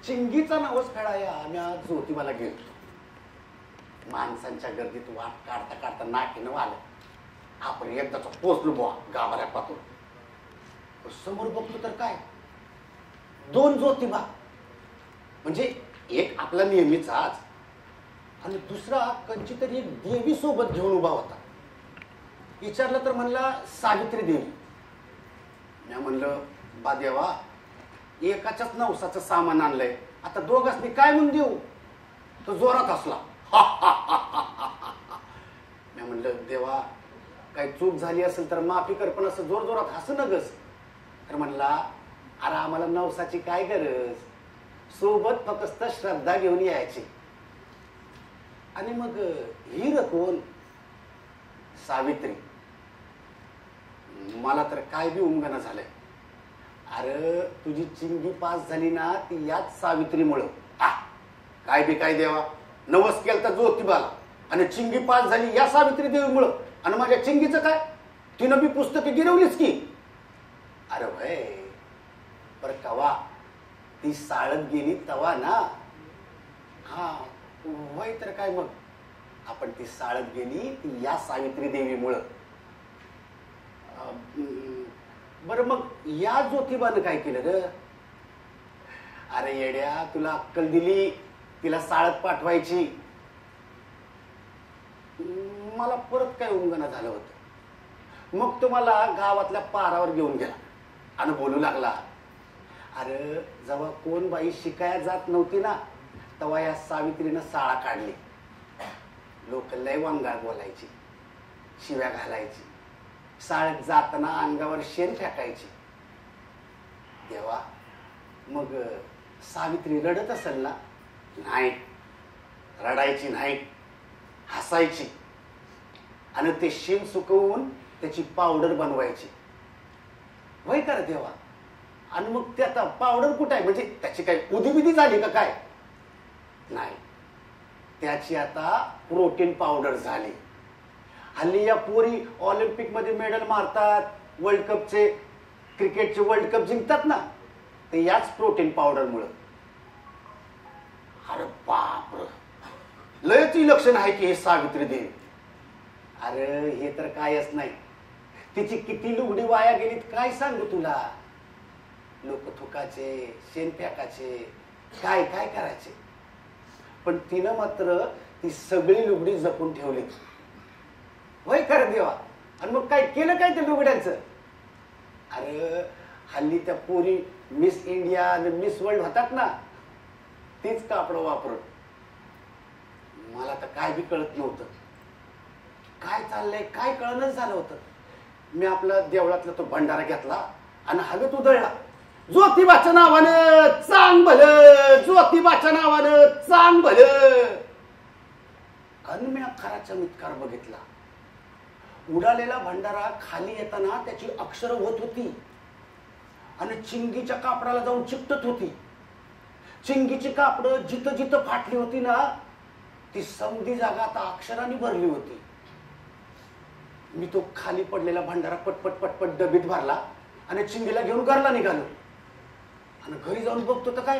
चिंगीचा नवस फेडाया आम्ही आज ज्योतिबाला गेलो. माणसांच्या गर्दीत वाट काढता काढता नाकीनं आलं. आपण एकदाच पोचलो बुवा गावाला पाहतो. समोर बघतो तर काय, दोन ज्योतिबा. म्हणजे एक आपला नेहमीचाच आणि दुसरा कंची तरी एक देवी सोबत घेऊन उभा होता. विचारलं तर म्हणला सावित्री देवी. मी म्हणलं बा देवा, एकाच्याच नवसाचं सामान आणलंय, आता दोघांनी काय म्हणून देऊ? तो जोरात हसला. मी म्हणलं देवा, काही चूक झाली असेल तर माफी कर, पण असं जोर जोरात हसू नगस. तर म्हणला अरे आम्हाला नवसाची काय गरज, सोबत फक्त श्रद्धा घेऊन यायची. आणि मग ही कोण? सावित्री. मला तर काय बी उमगना झालंय. अरे तुझी चिंगी पास झाली ना ती याच सावित्रीमुळं. काय बी काय देवा, नवस केलं तर ज्योतिबाला आणि चिंगी पास झाली या सावित्री देवीमुळं. आणि माझ्या चिंगीचं काय, तिनं बी पुस्तके गिरवलीच की. अरे भाई पर कवा ती साळत गेली तवा ना. हा वय तर काय, मग आपण ती साळत गेली ती या सावित्री देवीमुळं. बरं मग या ज्योतिबानं काय केलं ग? अरे येड्या, तुला अक्कल दिली तिला साळत पाठवायची. मला परत काय उंगणं झालं होतं. मग तुम्हाला गावातल्या पारावर घेऊन गेला आणि बोलू लागला. अरे जेव्हा कोण बाई शिकाया जात नव्हती ना तेव्हा या सावित्रीनं साळा काढली. लोक लय वांगाळ बोलायची, शिव्या घालायची, शाळेत जाताना अंगावर शेण फेकायची. देवा, मग सावित्री रडत असेल ना? नाही, रडायची नाही, हसायची आणि ते शेण सुकवून त्याची पावडर बनवायची. वय कर देवा. आणि मग ते आता पावडर कुठे आहे? म्हणजे त्याची काही उधीबिधी झाली का काय? नाही, त्याची आता प्रोटीन पावडर झाली. हल्ली या पोरी ऑलिम्पिक मध्ये मेडल मारतात, वर्ल्ड कपचे, क्रिकेटचे वर्ल्ड कप जिंकतात ना, ते याच प्रोटीन पावडर मुळे. अरे बाप, लयच लक्षण आहे की हे सावित्री देवी. अरे हे तर कायच नाही, तिची किती लुगडी वाया गेलीत काय सांगू तुला. लोक थुकाचे, शेण फेकाचे, काय काय करायचे, पण तिनं मात्र ती सगळी लुगडी जपून ठेवली. वय कर देवा. आणि मग काय केलं काय ते लुगड्यांचं? अरे हल्ली त्या पोरी मिस इंडिया आणि मिस वर्ल्ड होतात ना, तीच कापड वापरून. मला तर काय बी कळत नव्हतं, काय चाललंय काय कळणच झालं होतं. मी आपला देवळातला तो भंडारा घेतला आणि हवेत उधळला. ज्योतिबाच्या नावानं चांग भलं, ज्योतिबाच्या नावानं चांग भलं. आणि मी खरा चमत्कार बघितला. उडालेला भंडारा खाली येताना त्याची अक्षरं होत होती आणि चिंगीच्या कापडाला जाऊन चिकटत होती. चिंगीची कापडं जिथं जिथं फाटली होती ना, ती समधी जागा आता अक्षरांनी भरली होती. मी तो खाली पडलेला भंडारा पटपट पटपट डबीत भरला आणि चिंगीला घेऊन घरला निघालो. आणि घरी जाऊन बघतो तर काय,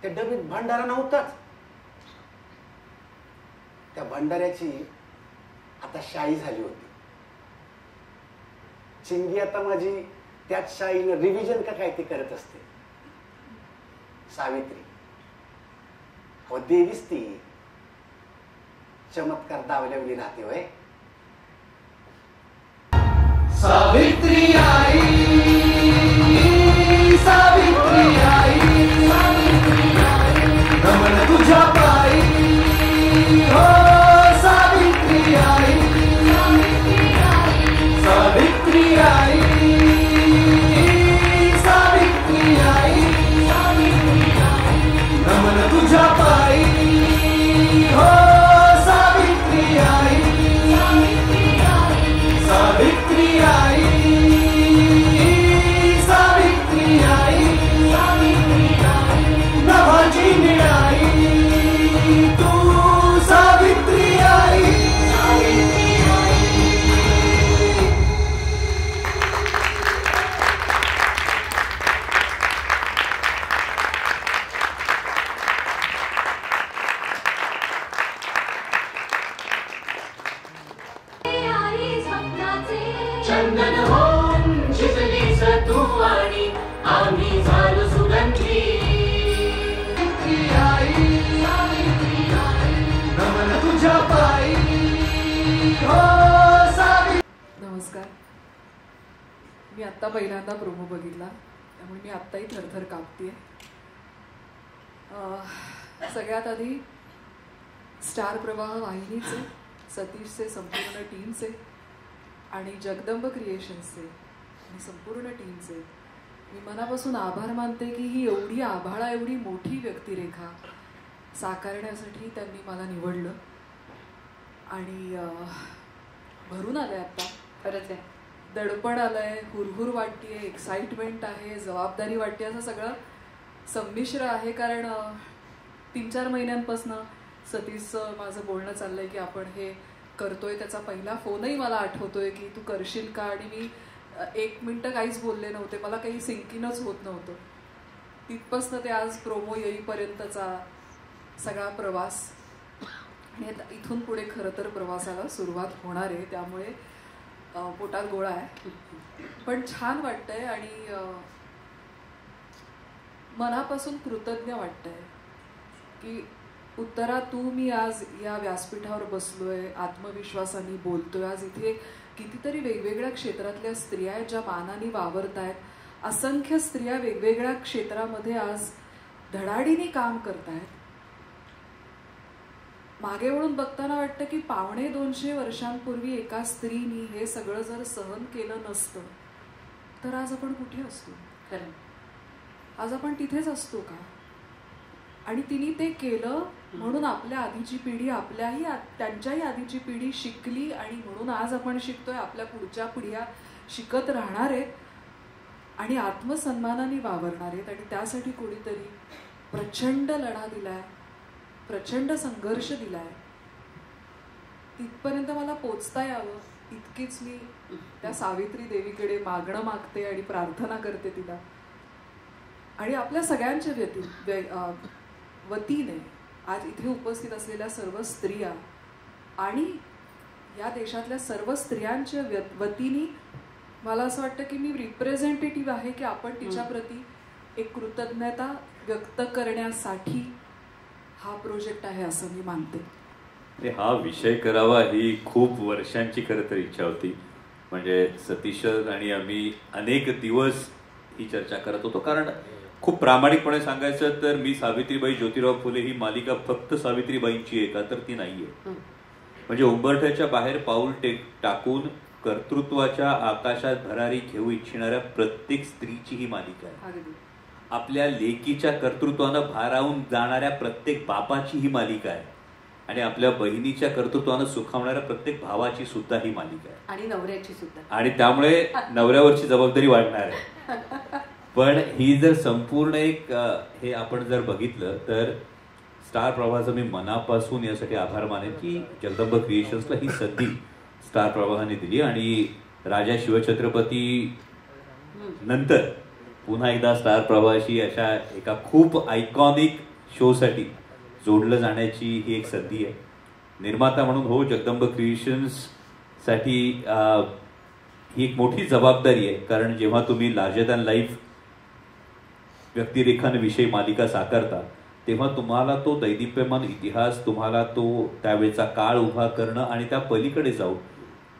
त्या डबीत भंडारा नव्हताच. त्या भंडाऱ्याची आता शाई झाली होती. चिंगी आता माझी त्याच शाईनं रिव्हिजन का काय ते करत असते. सावित्री हो देवीच ती, चमत्कार दावल्यावली राहते. वय सावित्री आई, सावित्री आई, रमण तुझ्या पायी हो सावित्री आई, सावित्री आई, सावित्री आई, रमण तुझ्या पायी हो सावित्री आई, सावित्री आई. हो सावित्री. नमस्कार. मी आत्ता पहिल्यांदा प्रोमो बघितला, त्यामुळे मी आत्ताही थरथर कापतेय. सगळ्यात आधी स्टार प्रवाह वाहिनीचे, सतीशचे संपूर्ण टीमचे आणि जगदंब क्रिएशन्सचे आणि संपूर्ण टीमचे मी मनापासून आभार मानते की ही एवढी आभाळा एवढी मोठी व्यक्तिरेखा साकारण्यासाठी त्यांनी मला निवडलं. आणि भरून आलंय आत्ता. खरंच आहे, दडपण आलंय, हुरहुर वाटतेय, एक्साइटमेंट आहे, जबाबदारी वाटते, असं सगळं संमिश्र आहे. कारण 3-4 महिन्यांपासून सतीशचं माझं बोलणं चाललंय की आपण हे करतोय. त्याचा पहिला फोनही मला आठवतोय की तू करशील का, आणि मी 1 मिनिटं काहीच बोलले नव्हते. मला काही सिंकिनच होत नव्हतं. तिथपासनं ते आज प्रोमो येईपर्यंतचा सगळा प्रवास, आणि इथून पुढे खरं तर प्रवासाला सुरुवात होणार आहे. त्यामुळे पोटात गोळा आहे, पण छान वाटतंय आणि मनापासून कृतज्ञ वाटतंय की उत्तरा, तू मी आज या व्यासपीठावर बसलोय, आत्मविश्वासाने बोलतोय. आज इथे कितीतरी वेगवेगळ्या क्षेत्रातल्या स्त्रिया आहेत ज्या मानाने वावरत आहेत. असंख्य स्त्रिया वेगवेगळ्या क्षेत्रामध्ये आज धडाडीने काम करतायत. मागे वळून बघताना वाटतं की 250 वर्षांपूर्वी एका स्त्रीनी हे सगळं जर सहन केलं नसतं तर आज आपण कुठे असतो? आज आपण तिथेच असतो का? आणि तिने ते केलं म्हणून आपल्या आधीची पिढी, त्यांच्याही आधीची पिढी शिकली, आणि म्हणून आज आपण शिकतोय. आपल्या पुढच्या पिढ्या शिकत राहणार आहेत आणि आत्मसन्मानाने वावरणार आहेत. आणि त्यासाठी कोणीतरी प्रचंड लढा दिलाय, प्रचंड संघर्ष दिलाय. तिथपर्यंत मला पोचता यावं इतकीच मी त्या सावित्री देवीकडे मागणं मागते आणि प्रार्थना करते तिला. आणि आपल्या सगळ्यांच्या वतीने आज इथे उपस्थित असलेल्या सर्व स्त्रिया आणि या देशातल्या सर्व स्त्रियांच्या वतीने मला असं वाटतं की मी रिप्रेझेंटेटिव्ह आहे की आपण तिच्याप्रती एक कृतज्ञता व्यक्त करण्यासाठी हा प्रोजेक्ट आहे असं मी मानते. हा विषय करावा ही खूप वर्षांची खरं तर इच्छा होती. म्हणजे सतीश आणि आम्ही अनेक दिवस ही चर्चा करत होतो. कारण खूप प्रामाणिकपणे सांगायचं तर मी सावित्रीबाई ज्योतिराव फुले ही मालिका फक्त सावित्रीबाईंची आहे का, तर ती नाहीये. म्हणजे उंबरठ्याच्या बाहेर पाऊल टाकून कर्तृत्वाच्या आकाशात भरारी घेऊ इच्छिणाऱ्या प्रत्येक स्त्रीची ही मालिका आहे. आपल्या लेकीच्या कर्तृत्वानं भारावून जाणाऱ्या प्रत्येक बापाची ही मालिका आहे. आणि आपल्या बहिणीच्या कर्तृत्वानं सुखावणाऱ्या प्रत्येक भावाची सुद्धा ही मालिका आहे. आणि नवऱ्याची सुद्धा. आणि त्यामुळे नवऱ्यावरची जबाबदारी वाढणार आहे. पण ही जर संपूर्ण एक हे आपण जर बघितलं तर स्टार प्रवाहाचा मी मनापासून यासाठी आभार मानेन की जगदंब क्रिएशन्सला ही संधी स्टार प्रवाहाने दिली. आणि राजा शिवछत्रपती नंतर पुन्हा एकदा स्टार प्रवाहाशी अशा एका खूप आयकॉनिक शोसाठी जोडलं जाण्याची ही एक संधी आहे. निर्माता म्हणून हो, जगदंब क्रिएशन्स साठी ही एक मोठी जबाबदारी आहे. कारण जेव्हा तुम्ही लार्जर दॅन लाईफ व्यक्तिरेखांविषयी मालिका साकारता तेव्हा तुम्हाला तो दैदिप्यमान इतिहास, तुम्हाला तो त्यावेळेचा काळ उभा करणं आणि त्या पलीकडे जाऊन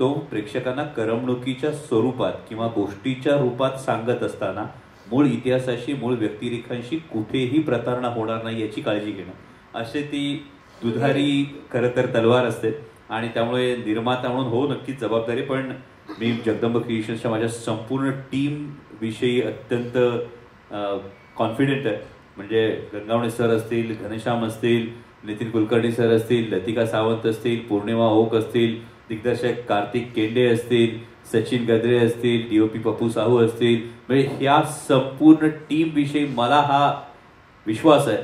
तो प्रेक्षकांना करमणुकीच्या स्वरूपात किंवा गोष्टीच्या रूपात सांगत असताना मूळ इतिहासाशी, मूळ व्यक्तिरेखांशी कुठेही प्रतारणा होणार नाही याची काळजी घेणं, असे ती दुधारी खरं तर तलवार असते. आणि त्यामुळे निर्माता म्हणून हो नक्कीच जबाबदारी. पण मी जगदंब क्रिएशन्सच्या माझ्या संपूर्ण टीम विषयी अत्यंत कॉन्फिडेंट आहे. म्हणजे गंगावणे सर असतील, घनश्याम असतील, नितीन कुलकर्णी सर असतील, लतिका सावंत असतील, पौर्णिमा ओक असतील, दिग्दर्शक कार्तिक केंडे असतील, सचिन गद्रे असतील, DOP पप्पू साहू असतील, म्हणजे ह्या संपूर्ण टीम विषयी मला हा विश्वास आहे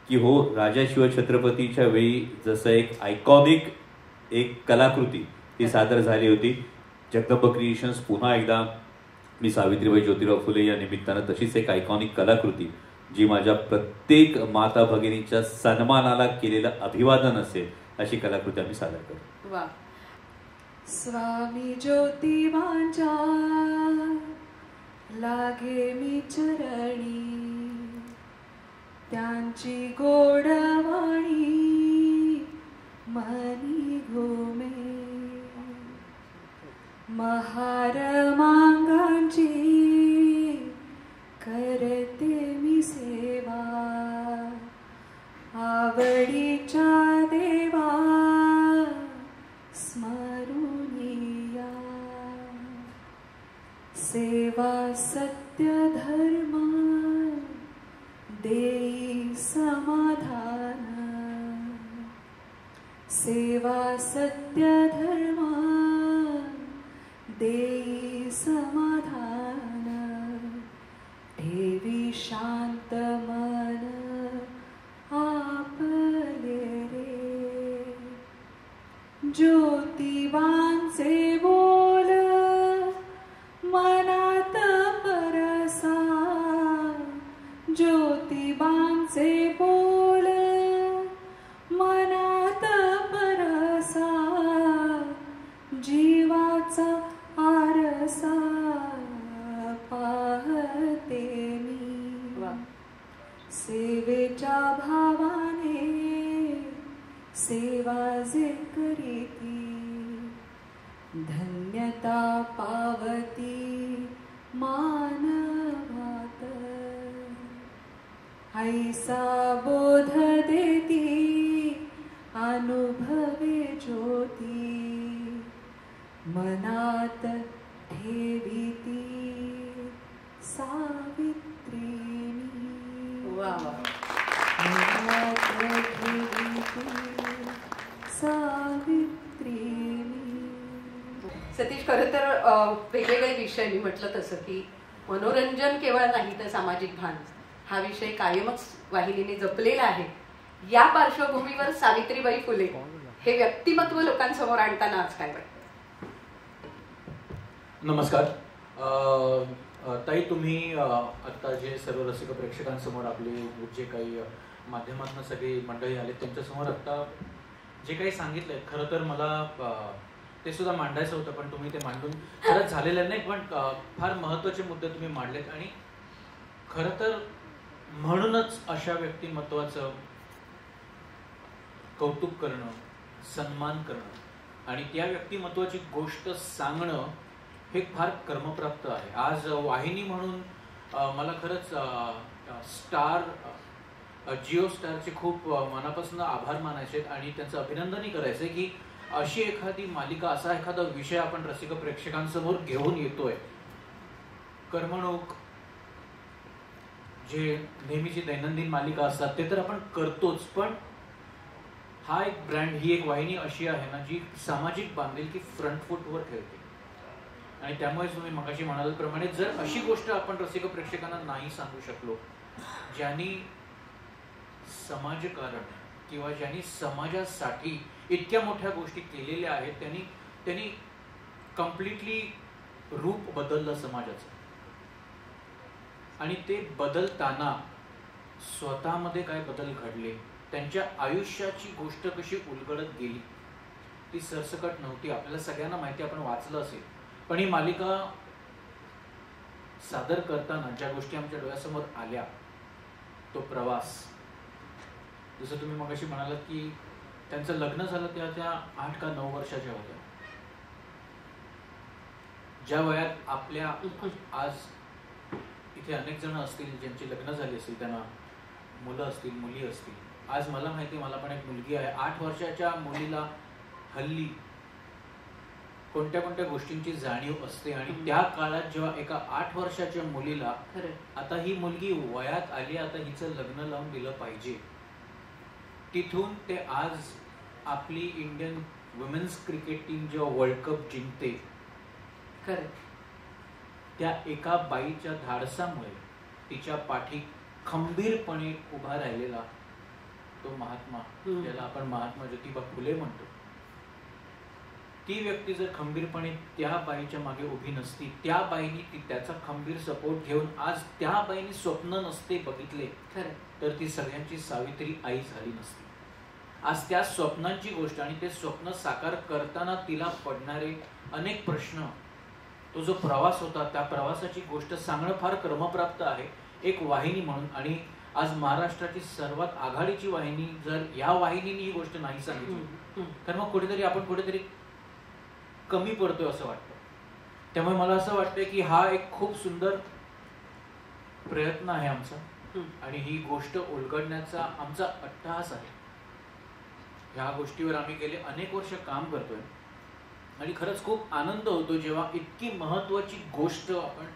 की हो, राजा शिवछत्रपतीच्या वेळी जसं एक आयकॉनिक एक कलाकृती ती सादर झाली होती, जगदंब क्रिएशन्स पुन्हा एकदा मी सावित्रीबाई ज्योतिराव फुले या निमित्तानं तशीच एक आयकॉनिक कलाकृती जी माझ्या प्रत्येक माता भगिनीच्या सन्मानाला केलेलं अभिवादन असेल अशी कलाकृती आम्ही सादर करू. वा. स्वामी ज्योतिबांच्या लागे मी चरणी, त्यांची गोडवाणी मनी घुमे. सत्य धर्म देई समाधान, सेवा सत्य धर्म देई समाधान, ठेवी शांत मन आपले रे, ज्योतिबांचे बोल मनात परसा, ज्योतिबांचे बोल मनात परसा, जीवाचा आरसा पाहते मी, सेवेच्या भावाने सेवा जे करीती, धन्यता पावती मानवात, ऐसा बोध देती अनुभवे ज्योती, मनात ठेविती सावित्री मी, मनात ठेविती सावित्री मी. सतीश, खरं तर वेगवेगळे विषय मी म्हटलं तसं की मनोरंजन केवळ नाही तर सामाजिक भान हा विषय कायमच वाहिनीने जपलेला आहे. या पार्श्वभूमीवर सावित्रीबाई फुले हे व्यक्तिमत्व लोकांसमोर आणताना आज काय वाटतं? नमस्कार ताई, तुम्ही आता जे सर्व रसिक प्रेक्षकांसमोर आपले जे काही माध्यमातून सगळी मंडळी आले त्यांच्यासमोर आता जे काही सांगितलंय, खरं तर मला ते सुद्धा मांडायचं होतं, पण तुम्ही ते मांडून खरंच झालेलं नाही. पण फार महत्त्वाचे मुद्दे तुम्ही मांडलेत आणि खरं तर म्हणूनच अशा व्यक्तिमत्वाचं कौतुक करणं, सन्मान करणं आणि त्या व्यक्तिमत्वाची गोष्ट सांगणं हे फार कर्मप्राप्त आहे. आज वाहिनी म्हणून मला खरंच जिओ स्टारचे खूप मनापासून आभार मानायचे आणि त्यांचं अभिनंदनही करायचंय की अशी एखादी मालिका, असा एखादा विषय आपण रसिक प्रेक्षकांसमोर घेऊन येतोय. करमणूक जे नेहमीची दैनंदिन मालिका असतात ते तर आपण करतोच, पण हा एक ब्रँड, ही एक वाहिनी अशी आहे ना जी सामाजिक बांधिलकी फ्रंट फूटवर ठेवते. आणि त्यामुळे तुम्ही मगाशी म्हणाल्याप्रमाणे जर अशी गोष्ट आपण रसिक प्रेक्षकांना नाही सांगू शकलो, ज्यांनी समाजकारण किंवा ज्यांनी समाजासाठी इतक्या मोठ्या गोष्टी केलेल्या आहेत, त्यांनी कम्प्लिटली रूप बदललं समाजाचं. आणि ते बदलताना स्वतःमध्ये काय बदल घडले, त्यांच्या आयुष्याची गोष्ट कशी उलगडत गेली ती सरसकट नव्हती. आपल्याला सगळ्यांना माहिती, आपण वाचलं असेल. पण ही मालिका सादर करताना ज्या गोष्टी आमच्या डोळ्यासमोर आल्या, तो प्रवास, जसं तुम्ही मगाशी म्हणालात की त्यांचं लग्न झालं त्या 8 का 9 वर्षाच्या होत्या. ज्या वयात आपल्या आज इथे अनेक जण असतील ज्यांची लग्न झाली असतील, त्यांना मुलं असतील, मुली असतील. आज मला माहिती, मला पण एक मुलगी आहे. 8 वर्षाच्या मुलीला हल्ली कोणत्या कोणत्या गोष्टींची जाणीव असते आणि त्या काळात जेव्हा एका 8 वर्षाच्या मुलीला आता ही मुलगी वयात आली, आता हिचं लग्न लावून दिलं पाहिजे, तिथून ते आज आपली इंडियन वुमेन्स क्रिकेट टीम जेव्हा वर्ल्ड कप जिंकते, त्या एका बाईच्या धाडसामुळे तिच्या पाठी खंबीरपणे उभा राहिलेला तो महात्मा, ज्याला आपण महात्मा ज्योतिबा फुले म्हणतो, ती व्यक्ती जर खंबीरपणे त्या बाईच्या मागे उभी नसती, त्या बाईनी त्याचा खंबीर सपोर्ट घेऊन आज त्या बाईनी स्वप्न नसते बघितले, तर ती सगळ्यांची सावित्री आई झाली नसती. आज त्या स्वप्नांची गोष्ट आणि ते स्वप्न साकार करताना तिला पडणारे अनेक प्रश्न, तो जो प्रवास होता, त्या प्रवासाची गोष्ट सांगणं फार क्रमप्राप्त आहे एक वाहिनी म्हणून. आणि आज महाराष्ट्राची सर्वात आघाडीची वाहिनी जर या वाहिनीने ही गोष्ट नाही सांगितली, तर मग कुठेतरी आपण कुठेतरी कमी पडतोय असं वाटतं. त्यामुळे मला असं वाटतंय की हा एक खूप सुंदर प्रयत्न आहे आमचा आणि ही गोष्ट उलगडण्याचा आमचा अट्टहास आहे. ह्या गोष्टीवर आम्ही गेले अनेक वर्ष काम करतोय आणि खरंच खूप आनंद होतो जेव्हा इतकी महत्वाची गोष्ट आपण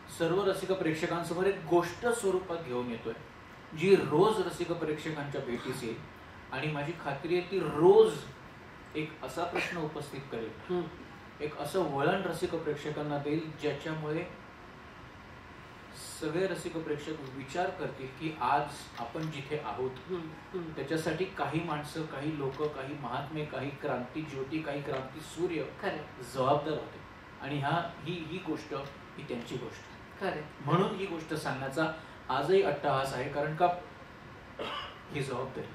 सर्व रसिक प्रेक्षकांसमोर एक गोष्ट स्वरूपात घेऊन येतोय जी रोज रसिक प्रेक्षकांच्या भेटीस येईल आणि माझी खात्री आहे ती रोज एक असा प्रश्न उपस्थित करेल, एक असं वळण रसिक प्रेक्षकांना देईल ज्याच्यामुळे सगळे रसिक प्रेक्षक विचार करतील की आज आपण जिथे आहोत त्याच्यासाठी काही माणसं, काही लोक, काही महात्मे, काही क्रांती ज्योती, काही क्रांती सूर्य जबाबदार होते आणि ही गोष्ट ही त्यांची गोष्ट. म्हणून ही गोष्ट सांगण्याचा आजही अट्टहास आहे, कारण का ही जबाबदारी